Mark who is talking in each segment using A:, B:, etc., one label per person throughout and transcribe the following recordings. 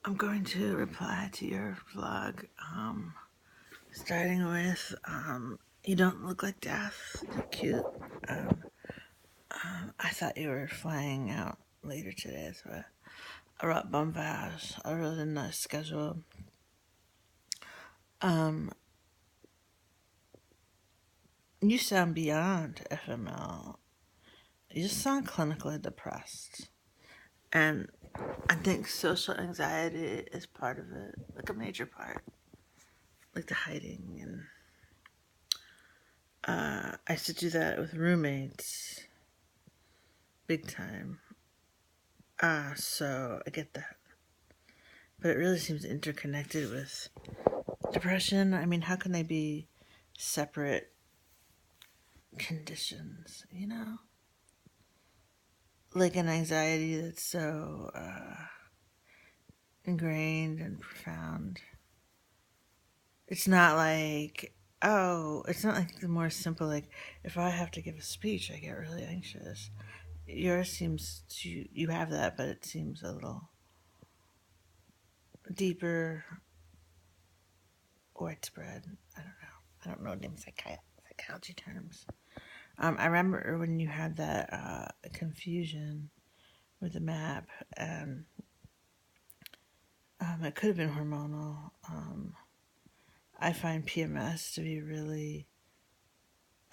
A: I'm going to reply to your vlog, starting with, you don't look like death. You're cute. Um, I thought you were flying out later today, so I wrote bon voyage. I wrote in the schedule. Um, you sound beyond FML. You just sound clinically depressed. And I think social anxiety is part of it, like a major part, like the hiding. And I used to do that with roommates, big time. So I get that. But it really seems interconnected with depression. I mean, how can they be separate conditions, you know? Like an anxiety that's so ingrained and profound. It's not like, it's not like the more simple, like, if I have to give a speech, I get really anxious. Yours seems to, you have that, but it seems a little deeper, widespread. I don't know. I don't know any psychology terms. I remember when you had that confusion with the map, and it could have been hormonal. I find PMS to be really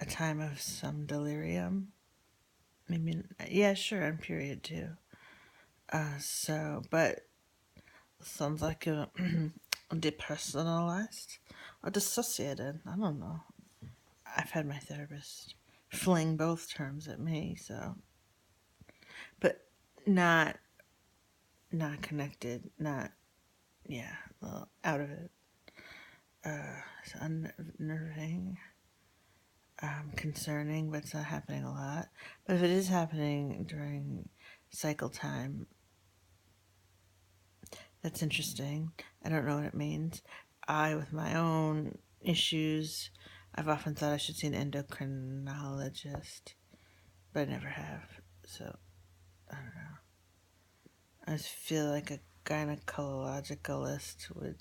A: a time of some delirium. Maybe, yeah, sure, and period too. But sounds like a depersonalized or dissociated. I don't know. I've had my therapist fling both terms at me, so, but not connected, not, yeah, well, out of it. It's unnerving, concerning, but it's not happening a lot. But if it is happening during cycle time, that's interesting. I don't know what it means. With my own issues, I've often thought I should see an endocrinologist, but I never have. So, I don't know. I just feel like a gynecologicalist would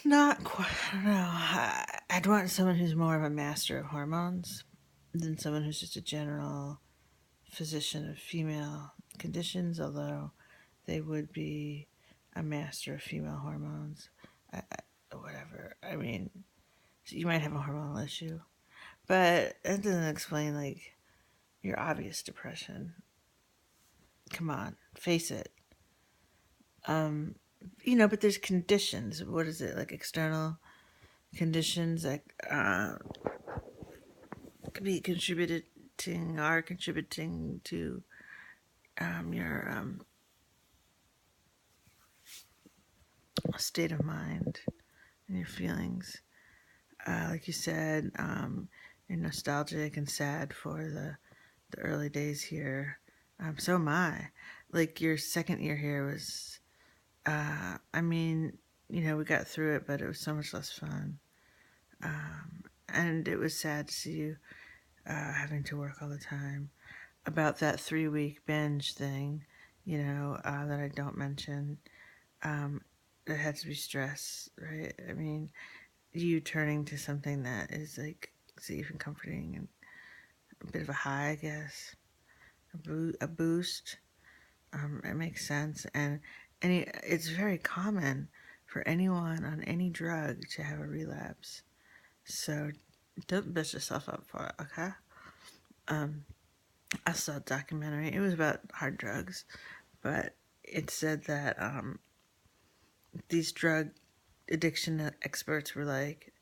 A: not quite, I don't know. I'd want someone who's more of a master of hormones than someone who's just a general physician of female conditions, although they would be a master of female hormones. Whatever. I mean, you might have a hormonal issue, but that doesn't explain, like, your obvious depression. Come on, face it. But there's conditions. What is it, like external conditions that could be contributing to your state of mind and your feelings. Like you said, you're nostalgic and sad for the early days here. So am I. Like your second year here was, I mean, we got through it, but it was so much less fun. And it was sad to see you having to work all the time. About that 3 week binge thing, that I don't mention, it had to be stress, right? I mean, you turning to something that is like safe and comforting and a bit of a high, I guess, a boost. It makes sense, and it's very common for anyone on any drug to have a relapse. So don't beat yourself up for it, okay? I saw a documentary. It was about hard drugs, but it said that these drug addiction experts were like,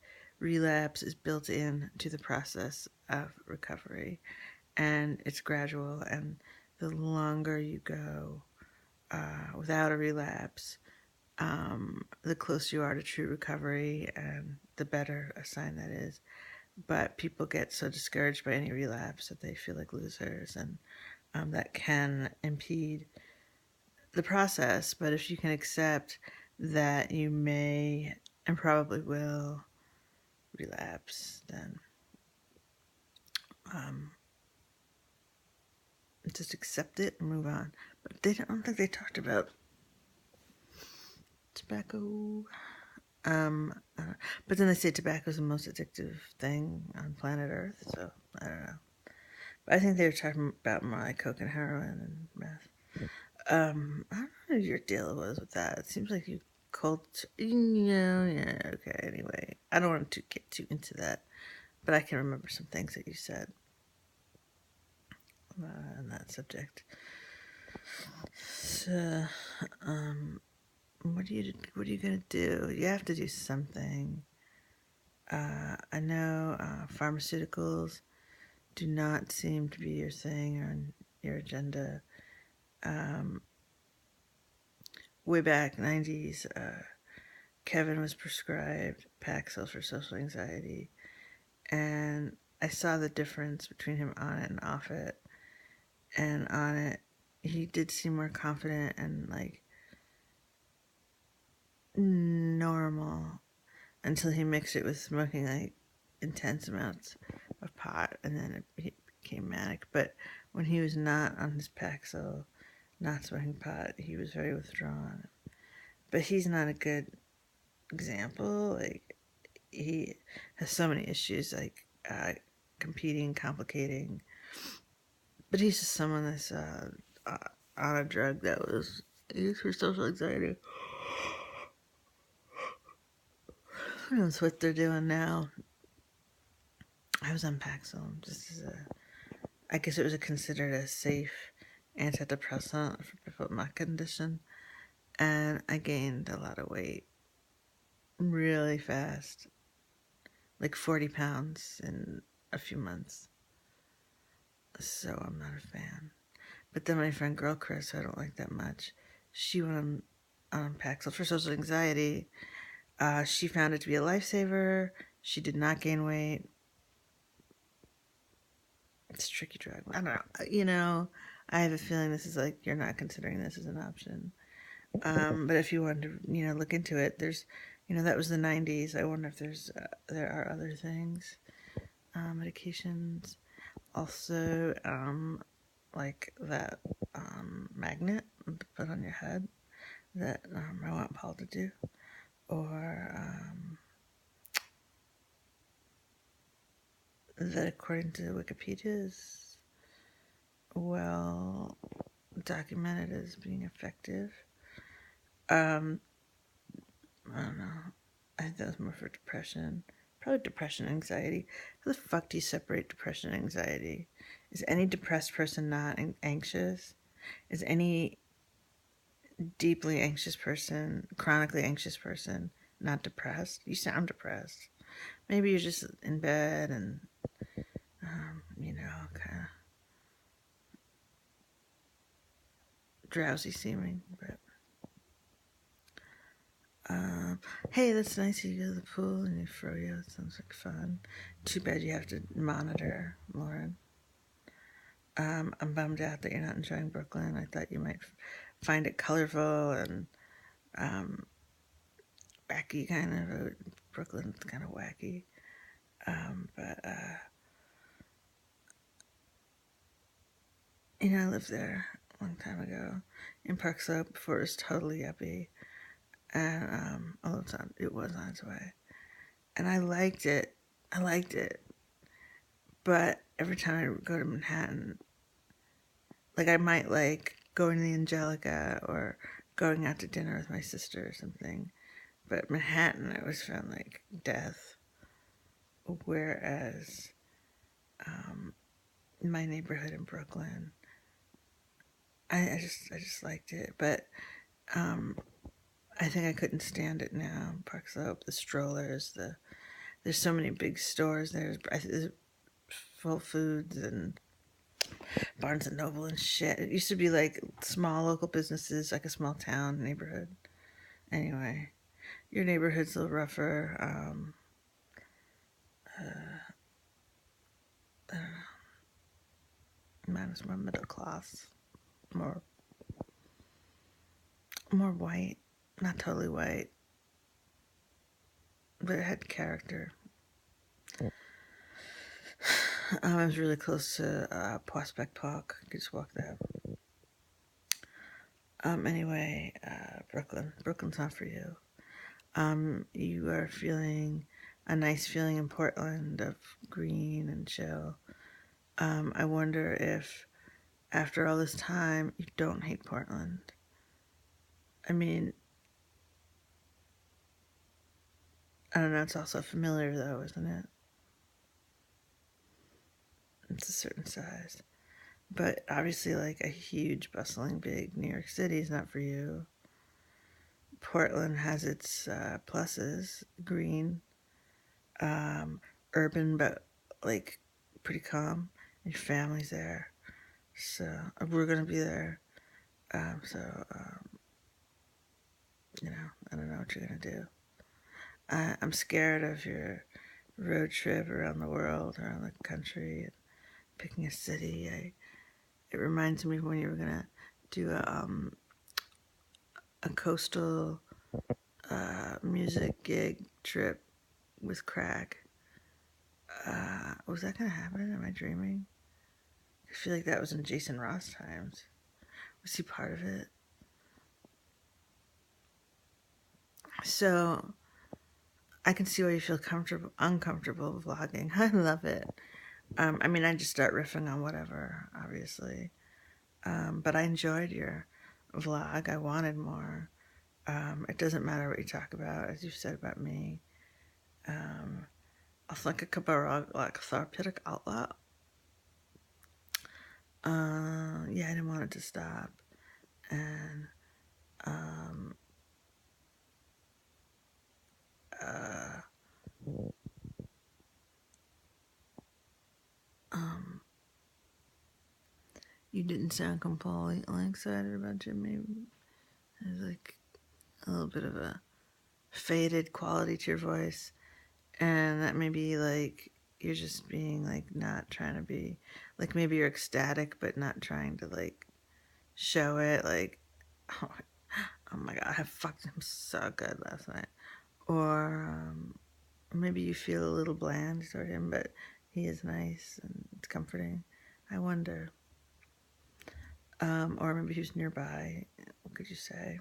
A: relapse is built in to the process of recovery, and it's gradual. And the longer you go without a relapse, the closer you are to true recovery, and the better a sign that is. But people get so discouraged by any relapse that they feel like losers, and that can impede the process. But if you can accept that you may and probably will relapse, then um, just accept it and move on. But I don't think they talked about tobacco. But then they say tobacco is the most addictive thing on planet Earth, so I don't know. But I think they were talking about more like coke and heroin and meth. I don't know what your deal was with that. It seems like you yeah, okay, anyway. I don't want to get too into that, but I can remember some things that you said on that subject. So, what are you gonna do? You have to do something. I know pharmaceuticals do not seem to be your thing or on your agenda. Um, Way back 90s, Kevin was prescribed Paxil for social anxiety, and I saw the difference between him on it and off it. And on it, he did seem more confident and like normal until he mixed it with smoking like intense amounts of pot, and then it became manic. But when he was not on his Paxil, not smoking pot, he was very withdrawn. But he's not a good example. Like, he has so many issues, like competing, complicating. But he's just someone that's on a drug that was used for social anxiety. Who knows what they're doing now? I was on Paxil just as I guess it was considered a safe antidepressant for people with my condition, and I gained a lot of weight really fast, like 40 pounds in a few months. So I'm not a fan. But then my friend Girl Chris, who I don't like that much, she went on Paxil for social anxiety. She found it to be a lifesaver. She did not gain weight. It's a tricky drug. I don't know. I have a feeling this is like you're not considering this as an option. But if you wanted to, look into it, there's, that was the 90s. I wonder if there are other things, medications. Also, like that magnet to put on your head that I want Paul to do, or that according to Wikipedia is well documented as being effective. I don't know. I think that was more for depression. Probably depression, anxiety. How the fuck do you separate depression and anxiety? Is any depressed person not anxious? Is any deeply anxious person, chronically anxious person, not depressed? You sound depressed. Maybe you're just in bed and, kind of drowsy seeming. But hey, that's nice. You go to the pool and you froyo. It sounds like fun. Too bad you have to monitor, Lauren. I'm bummed out that you're not enjoying Brooklyn. I thought you might find it colorful and wacky, kind of. Brooklyn's kind of wacky. But I lived there a long time ago in Park Slope before it was totally yuppie. And although it was on its way. And I liked it. But every time I go to Manhattan, like I might like going to the Angelica or going out to dinner with my sister or something. But Manhattan, I always found like death. Whereas my neighborhood in Brooklyn, I just liked it. But I think I couldn't stand it now. Park Slope, the strollers, there's so many big stores. There's Full Foods and Barnes and Noble and shit. It used to be like small local businesses, like a small town neighborhood. Anyway, your neighborhood's a little rougher. Mine was more middle class, more white, not totally white, but it had character. I was really close to Prospect Park. You could just walk there. Anyway, Brooklyn. Brooklyn's not for you. You are feeling a nice feeling in Portland of green and chill. I wonder if after all this time you don't hate Portland. I mean, I don't know, it's also familiar though, isn't it? It's a certain size. But obviously, like a huge, bustling, big New York City is not for you. Portland has its pluses, green, urban, but like pretty calm. Your family's there. So we're going to be there. So, I don't know what you're going to do. I'm scared of your road trip around the world, around the country, and picking a city. It reminds me of when you were going to do a coastal music gig trip with Crack. Was that gonna happen? Am I dreaming? I feel like that was in Jason Ross times. Was he part of it? So I can see why you feel uncomfortable vlogging. I love it. I just start riffing on whatever, obviously. But I enjoyed your vlog. I wanted more. It doesn't matter what you talk about, as you said about me. Als ik like therapeutic outlet. Yeah, I didn't want it to stop. And you didn't sound completely excited about Jimmy. There's like a little bit of a faded quality to your voice. And that may be like you're just being like not trying to be like maybe you're ecstatic but not trying to like show it like oh, oh my god, I fucked him so good last night. Or maybe you feel a little bland toward him, but he is nice and it's comforting. I wonder. Or maybe he was nearby. What could you say?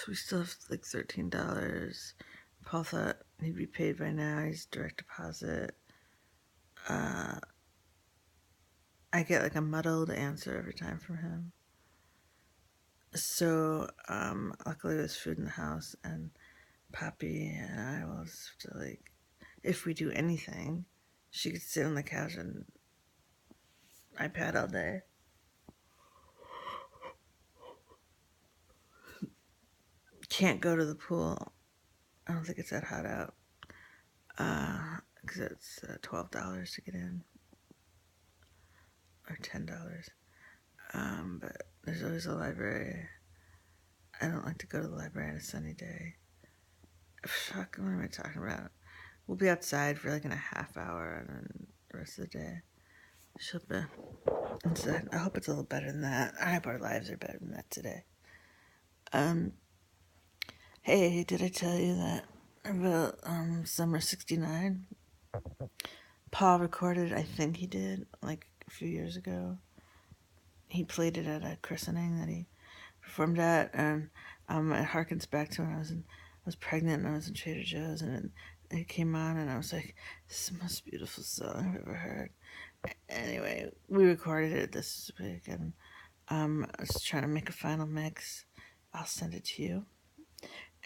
A: We still have like $13. Paul thought he'd be paid by now. He's direct deposit. I get like a muddled answer every time from him. So, luckily there's food in the house, and Poppy and I will have to like, if we do anything, she could sit on the couch and iPad all day. Can't go to the pool. I don't think it's that hot out. Because it's $12 to get in. Or $10. But there's always a library. I don't like to go to the library on a sunny day. Fuck, what am I talking about? We'll be outside for like in a half hour and then the rest of the day she'll be inside. I hope it's a little better than that. I hope our lives are better than that today. Hey, did I tell you that about Summer 69? Paul recorded, I think he did, like a few years ago. He played it at a christening that he performed at, and it harkens back to when I was pregnant and I was in Trader Joe's, and it came on, and I was like, "This is the most beautiful song I've ever heard." Anyway, we recorded it this week, and I was trying to make a final mix. I'll send it to you,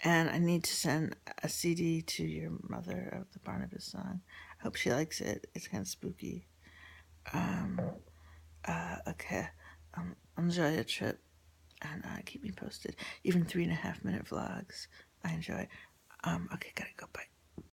A: and I need to send a CD to your mother of the Barnabas song. I hope she likes it. It's kind of spooky. Okay. Enjoy your trip. And keep me posted. Even 3.5 minute vlogs, I enjoy. Okay, gotta go. Bye.